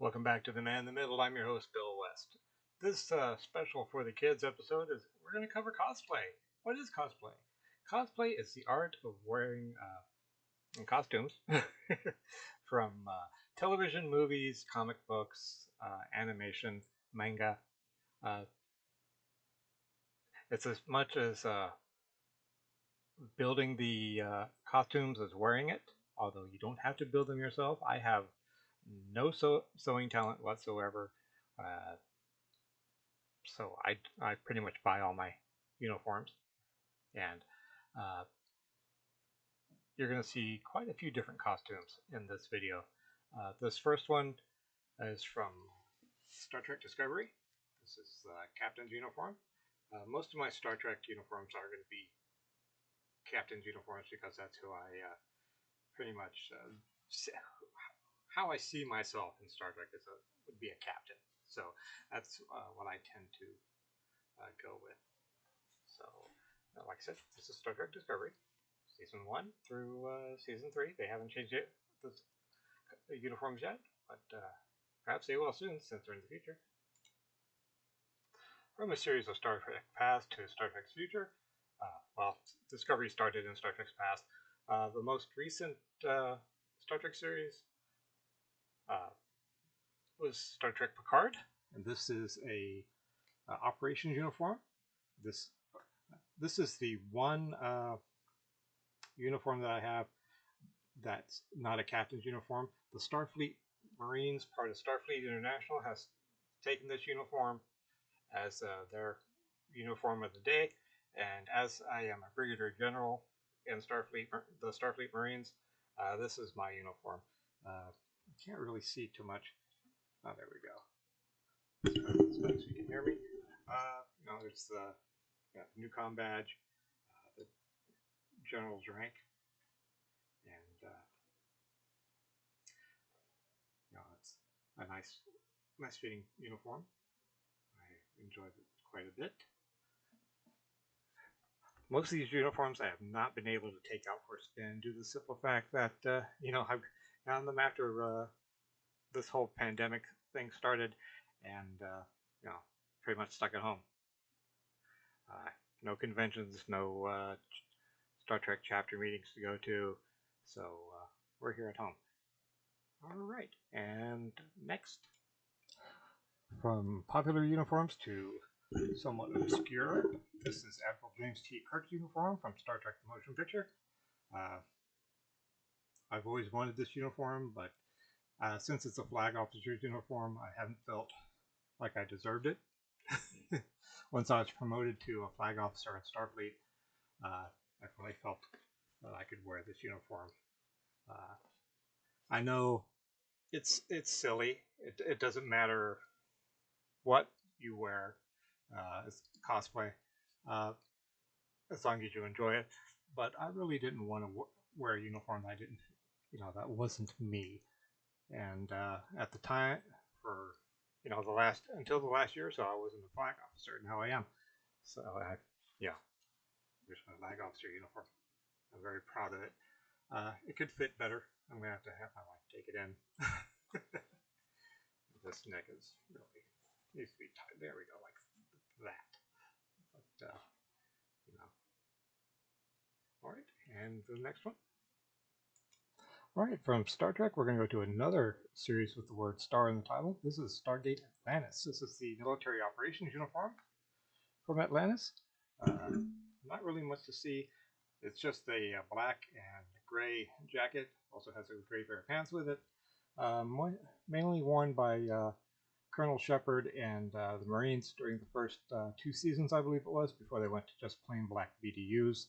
Welcome back to The Man in the Middle. I'm your host, Bill West. This special for the kids episode is we're going to cover cosplay. What is cosplay? Cosplay is the art of wearing costumes from television, movies, comic books, animation, manga. Uh, it's as much as building the costumes as wearing it, although you don't have to build them yourself. I have no sewing talent whatsoever. Uh, so I pretty much buy all my uniforms, and uh, you're going to see quite a few different costumes in this video. This first one is from Star Trek Discovery. This is the Captain's uniform. Most of my Star Trek uniforms are going to be Captain's uniforms because that's who I pretty much how I see myself in Star Trek would be a captain. So that's what I tend to go with. So, like I said, this is Star Trek Discovery, Season 1 through Season 3. They haven't changed the uniforms yet, but perhaps they will soon since they're in the future. From a series of Star Trek Past to Star Trek's Future, Discovery started in Star Trek's Past. The most recent Star Trek series was Star Trek Picard, and this is a operations uniform. This is the one uniform that I have that's not a captain's uniform. The Starfleet Marines, part of Starfleet International, has taken this uniform as their uniform of the day. And as I am a brigadier general in the Starfleet Marines, this is my uniform. You can't really see too much. Oh, there we go. So you can hear me. There's the NUCOM badge, the general's rank, and it's a nice fitting uniform. I enjoy it quite a bit. Most of these uniforms I have not been able to take out for a spin due to the simple fact that I've gotten them after this whole pandemic thing started, and pretty much stuck at home. No conventions, no Star Trek chapter meetings to go to, so we're here at home. All right, and next, from popular uniforms to somewhat obscure, this is Admiral James T. Kirk's uniform from Star Trek The Motion Picture. I've always wanted this uniform, but since it's a flag officer's uniform, I haven't felt like I deserved it. Once I was promoted to a flag officer in Starfleet, I really felt that I could wear this uniform. I know it's silly. It doesn't matter what you wear as cosplay, as long as you enjoy it. But I really didn't want to wear a uniform that wasn't me. And at the time, for until the last year or so, I wasn't a flag officer. Now I am. So here's my flag officer uniform. I'm very proud of it. It could fit better. I'm gonna have my wife take it in. This neck is really needs to be tight. There we go, like that. But all right, and the next one. All right, from Star Trek, we're going to go to another series with the word star in the title. This is Stargate Atlantis. This is the military operations uniform from Atlantis. Not really much to see. It's just a black and gray jacket. Also has a gray pair of pants with it. Mainly worn by Colonel Shepard and the Marines during the first 2 seasons, I believe it was, before they went to just plain black BDUs.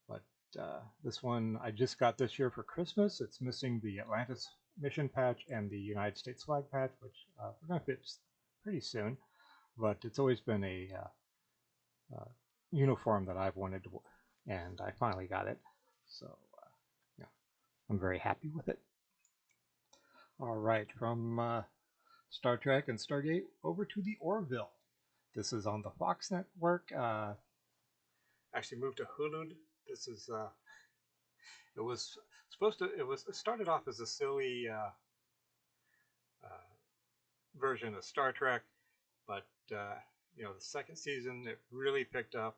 But this one I just got this year for Christmas. It's missing the Atlantis mission patch and the United States flag patch, which we're going to fit pretty soon. But it's always been a uniform that I've wanted to wear, and I finally got it. So I'm very happy with it. All right, from Star Trek and Stargate over to the Orville. This is on the Fox network. Actually moved to Hulu. This is it started off as a silly uh, version of Star Trek, but the second season it really picked up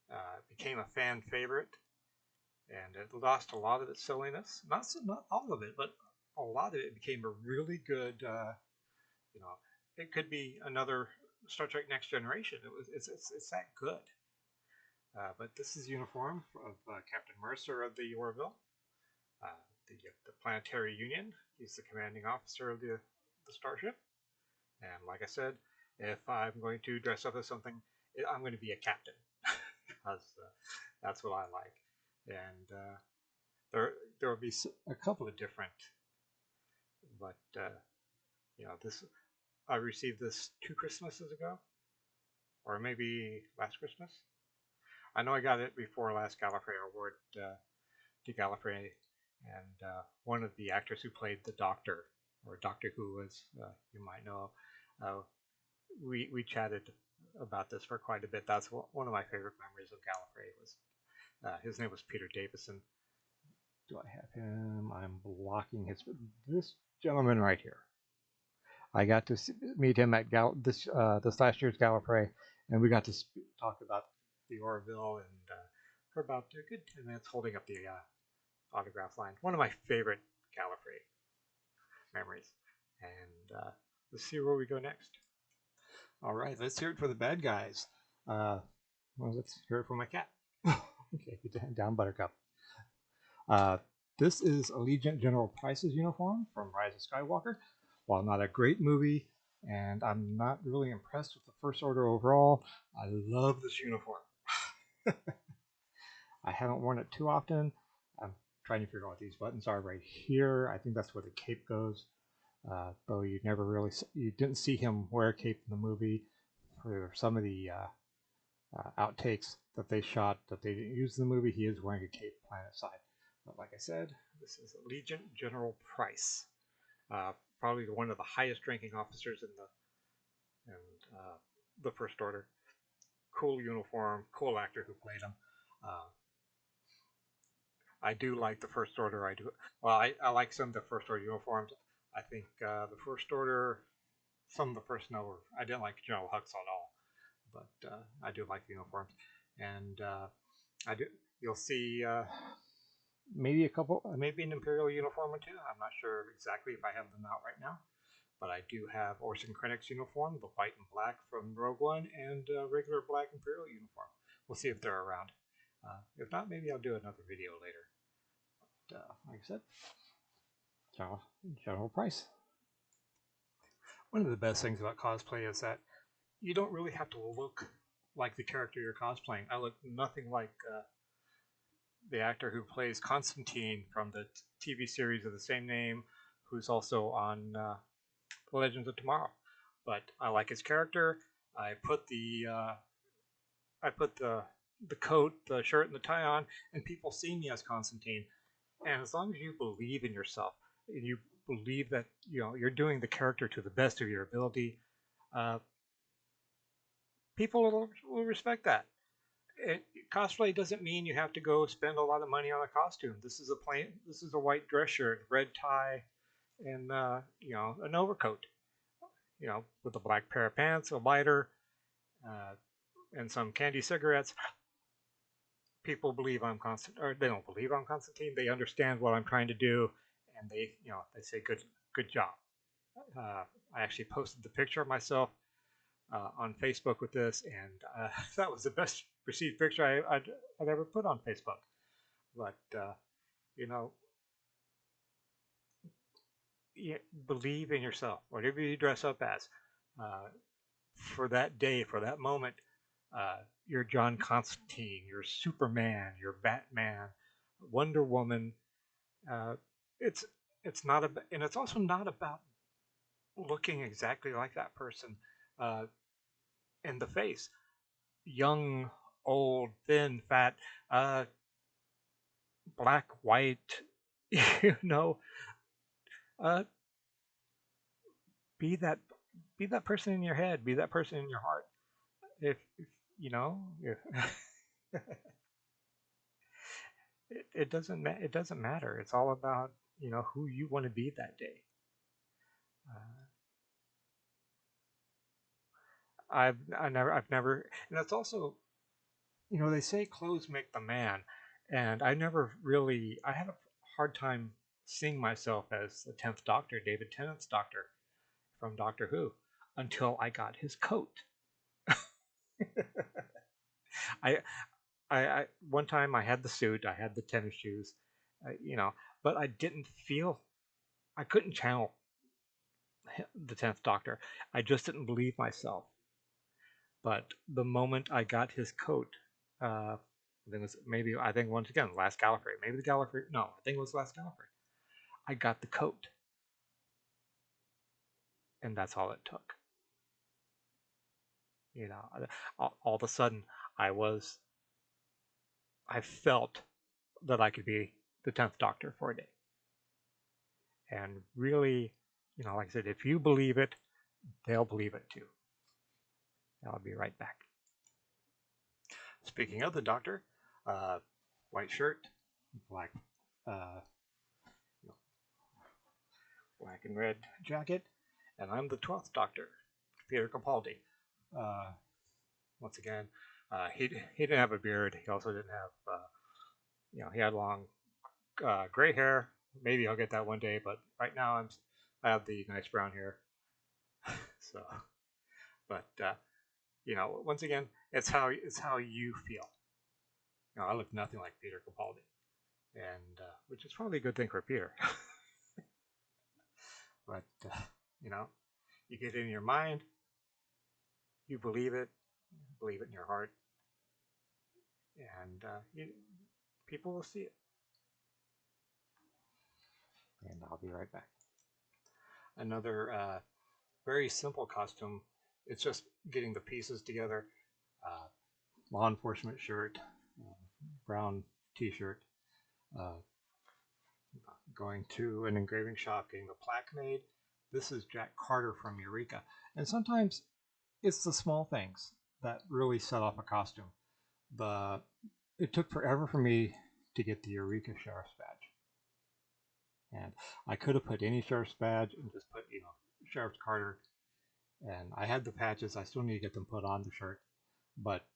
and became a fan favorite, and it lost a lot of its silliness. Not all of it, but a lot of it became a really good. You know, it could be another Star Trek Next Generation. It's that good. But this is uniform of Captain Mercer of the Orville, uh, the Planetary Union. He's the commanding officer of the starship. And like I said, if I'm going to dress up as something, I'm going to be a captain because that's what I like. And there will be a couple of different, but this I received this 2 Christmases ago, or maybe last Christmas. I know I got it before last Gallifrey Award to Gallifrey, and one of the actors who played the Doctor, or Doctor Who, as you might know, uh, we chatted about this for quite a bit. That's one of my favorite memories of Gallifrey. Was his name was Peter Davison. Do I have him? I'm blocking this gentleman right here. I got to meet him at this last year's Gallifrey, and we got to talk about the Orville and for about a good 10 minutes, holding up the autograph line. One of my favorite Gallifrey memories. And let's see where we go next. All right, let's hear it for the bad guys. Well, let's hear it for my cat. Okay, down, Buttercup. This is Allegiant General Price's uniform from Rise of Skywalker. While not a great movie, and I'm not really impressed with the First Order overall, I love this uniform. I haven't worn it too often. I'm trying to figure out what these buttons are right here. I think that's where the cape goes. Though you didn't see him wear a cape in the movie. For some of the outtakes that they shot that they didn't use in the movie, he is wearing a cape planet side. But like I said, this is Allegiant General Price. Probably one of the highest ranking officers in the First Order. Cool uniform, cool actor who played him. I do like the First Order. I like some of the First Order uniforms. I think the First Order, some of the personnel I didn't like General Hux at all, but I do like the uniforms, and you'll see maybe an Imperial uniform or two. I'm not sure exactly if I have them out right now, but I do have Orson Krennic's uniform, the white and black from Rogue One, and regular black Imperial uniform. We'll see if they're around. If not, maybe I'll do another video later. But like I said, General Price. One of the best things about cosplay is that you don't really have to look like the character you're cosplaying. I look nothing like the actor who plays Constantine from the TV series of the same name, who's also on Legends of Tomorrow. But I like his character. I put the coat, the shirt, and the tie on, and people see me as Constantine. And as long as you believe in yourself, and you believe that you're doing the character to the best of your ability, people will respect that. Cosplay doesn't mean you have to go spend a lot of money on a costume. This is a white dress shirt, red tie, and an overcoat. With a black pair of pants, a lighter, and some candy cigarettes. People believe I'm Constantine, or they don't believe I'm Constantine. They understand what I'm trying to do, and they say good job. I actually posted the picture of myself on Facebook with this, and that was the best received picture I'd ever put on Facebook. But believe in yourself, whatever you dress up as. For that day, for that moment, you're John Constantine, you're Superman, you're Batman, Wonder Woman. It's not about, and it's also not about looking exactly like that person in the face. Young, old, thin, fat, black, white. You know, uh, be that person in your head. Be that person in your heart. If if it doesn't matter. It's all about who you want to be that day. Uh, I've never, and it's also, they say clothes make the man, and I never really, I had a hard time seeing myself as the 10th Doctor, David Tennant's Doctor from Doctor Who, until I got his coat. I, one time I had the suit, I had the tennis shoes, but I didn't feel, I couldn't channel the 10th Doctor. I just didn't believe myself. But the moment I got his coat, I think once again, Last Gallifrey, maybe the Gallifrey, no, I think it was Last Gallifrey. I got the coat, and that's all it took. You know, all of a sudden, I was, I felt that I could be the 10th Doctor for a day. And really, like I said, if you believe it, they'll believe it too. I'll be right back. Speaking of the Doctor, uh, white shirt, black, uh, black and red jacket, and I'm the 12th Doctor, Peter Capaldi. Uh, Once again, he didn't have a beard. He also didn't have, he had long gray hair. Maybe I'll get that one day, but right now I have the nice brown hair. So, but once again, it's how you feel. I look nothing like Peter Capaldi, and which is probably a good thing for Peter. But you know, you get it in your mind, you believe it in your heart, and people will see it. And I'll be right back. Another very simple costume. It's just getting the pieces together. Uh, Law enforcement shirt, brown T-shirt. Uh, Going to an engraving shop, getting the plaque made. This is Jack Carter from Eureka. And sometimes it's the small things that really set off a costume. The It took forever for me to get the Eureka Sheriff's badge. And I could have put any sheriff's badge and just put, Sheriff Carter. And I had the patches. I still need to get them put on the shirt. But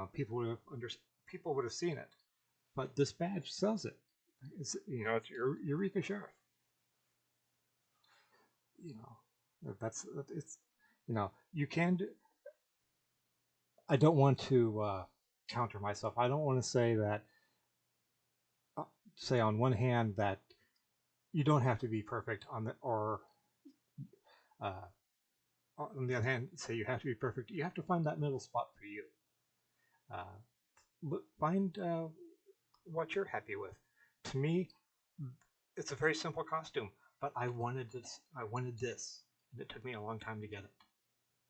people would have seen it. But this badge sells it. It's Eureka Sheriff. You know, that's it's. You can. I don't want to counter myself. I don't want to say that. Say on one hand that you don't have to be perfect uh, on the other hand, say you have to be perfect. You have to find that middle spot for you. Find what you're happy with. To me, it's a very simple costume, but I wanted this. I wanted this, and it took me a long time to get it.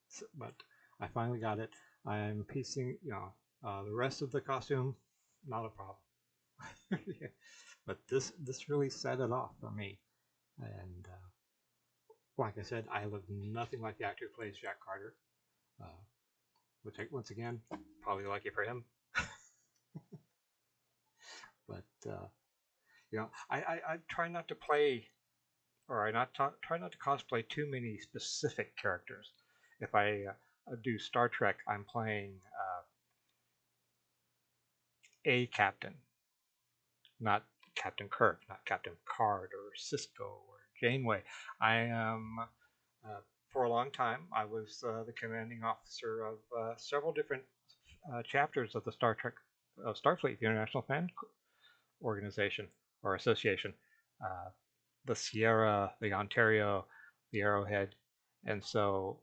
So, but I finally got it. I'm piecing, the rest of the costume, not a problem. Yeah. But this really set it off for me, and like I said, I look nothing like the actor who plays Jack Carter. Uh, which once again, probably lucky for him. But I try not to play, or try not to cosplay too many specific characters. If I do Star Trek, I'm playing a captain, not Captain Kirk, not Captain Picard or Cisco or Janeway. I am, for a long time, I was the commanding officer of several different chapters of the Star Trek, Starfleet, the International Fan Organization or Association, uh, the Sierra, the Ontario, the Arrowhead, and so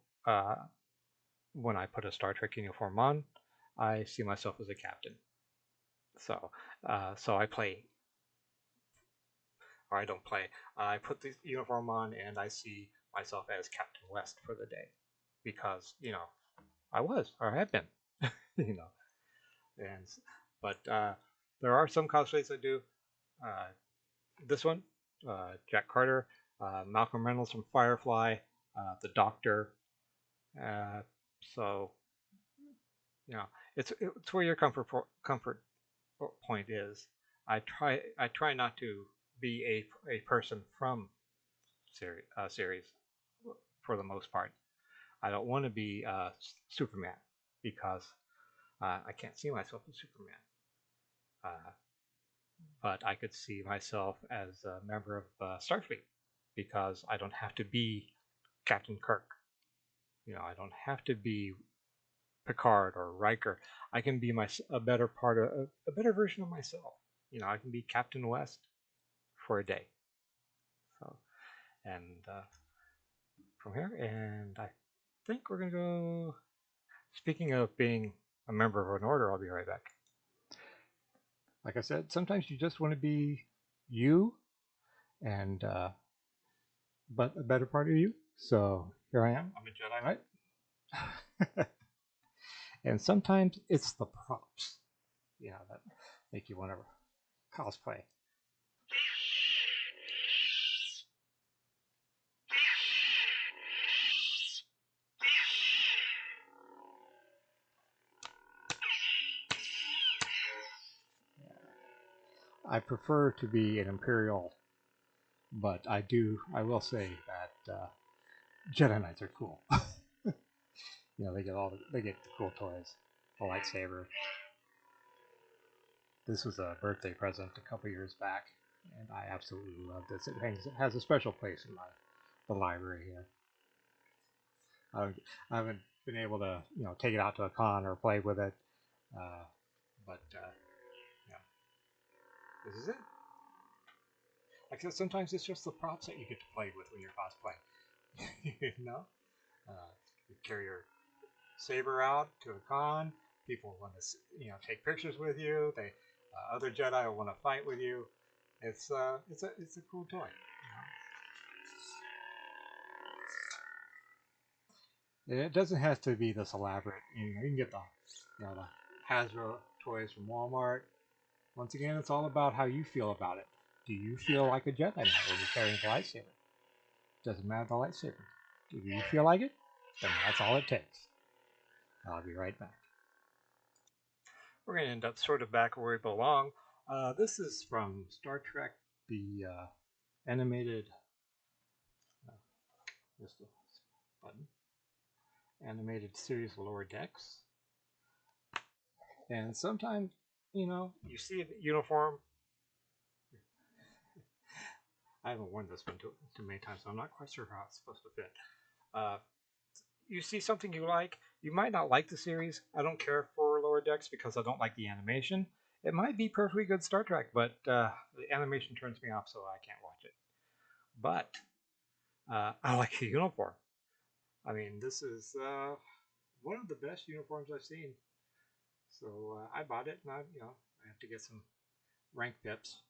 when I put a Star Trek uniform on, I see myself as a captain. So I play, or I don't play. I put the uniform on and I see myself as Captain West for the day, because I was or have been, you know. And but there are some cosplays I do. Uh, this one, Jack Carter, Malcolm Reynolds from Firefly, the Doctor. Uh, so it's where your comfort point is. I try not to be a person from series. for the most part. I don't want to be Superman because I can't see myself as Superman. Uh, but I could see myself as a member of Starfleet because I don't have to be Captain Kirk. I don't have to be Picard or Riker. I can be a better part of a better version of myself. I can be Captain West for a day. So, and from here, and I think we're gonna go. Speaking of being a member of an order, I'll be right back. Like I said, sometimes you just want to be you, and but a better part of you. So here I am. I'm a Jedi Knight. And sometimes it's the props, that make you want to cosplay. I prefer to be an Imperial, but I will say that Jedi Knights are cool. They get the cool toys, the lightsaber. This was a birthday present a couple years back, and I absolutely love this. It has a special place in the library here. I haven't been able to take it out to a con or play with it, but yeah, this is it. Like I said, sometimes it's just the props that you get to play with when you're cosplaying. You carry your saber out to a con. People want to take pictures with you. Other Jedi will want to fight with you. It's a cool toy. It doesn't have to be this elaborate. You can get the Hasbro toys from Walmart. Once again, it's all about how you feel about it. Do you feel like a Jedi Knight when you're carrying the lightsaber? Doesn't matter the lightsaber. Do you feel like it? Then that's all it takes. I'll be right back. We're going to end up sort of back where we belong. This is from Star Trek, the animated. Just a button. Animated series Lower Decks. And sometimes, you see a uniform. I haven't worn this one too many times, so I'm not quite sure how it's supposed to fit. You see something you like. You might not like the series. I don't care for Lower Decks because I don't like the animation. It might be perfectly good Star Trek, but the animation turns me off, so I can't watch it. But I like the uniform. I mean, this is one of the best uniforms I've seen. So I bought it, and I have to get some rank pips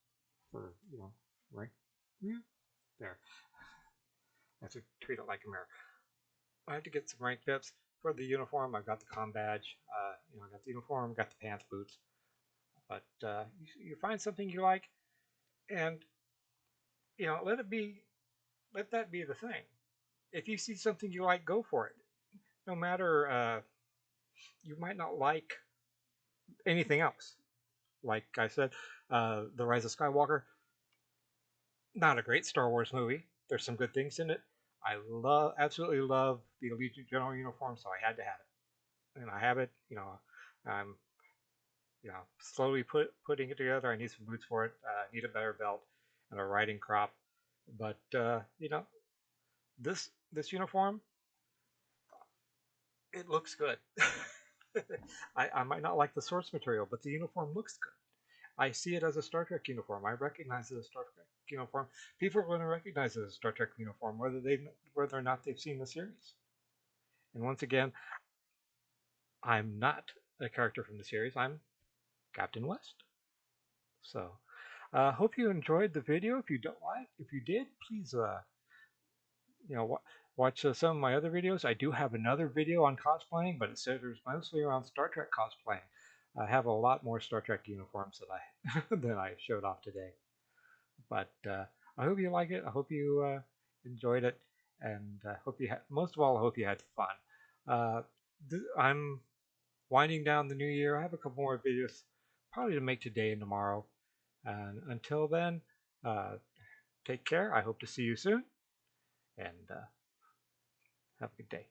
for rank. Yeah, there. I have to treat it like a mirror. I have to get some rank pips for the uniform. I've got the comm badge. I got the uniform, got the pants, boots. But you find something you like, and let that be the thing. If you see something you like, go for it. No matter you might not like anything else. Like I said, The Rise of Skywalker, not a great Star Wars movie. There's some good things in it. I absolutely love the Allegiant General uniform, so I had to have it, and I have it. I'm slowly putting it together. I need some boots for it. I need a better belt and a riding crop. But this uniform, it looks good. I might not like the source material, but the uniform looks good. I see it as a Star Trek uniform. I recognize it as a Star Trek uniform. People are going to recognize it as a Star Trek uniform, whether or not they've seen the series. And once again, I'm not a character from the series. I'm Captain West. So, hope you enjoyed the video. If you did, please, watch some of my other videos. I do have another video on cosplaying, but it centers mostly around Star Trek cosplaying. I have a lot more Star Trek uniforms that I showed off today. But I hope you like it. I hope you enjoyed it, and most of all, I hope you had fun. I'm winding down the new year. I have a couple more videos probably to make today and tomorrow. And until then, take care. I hope to see you soon, and Have a good day.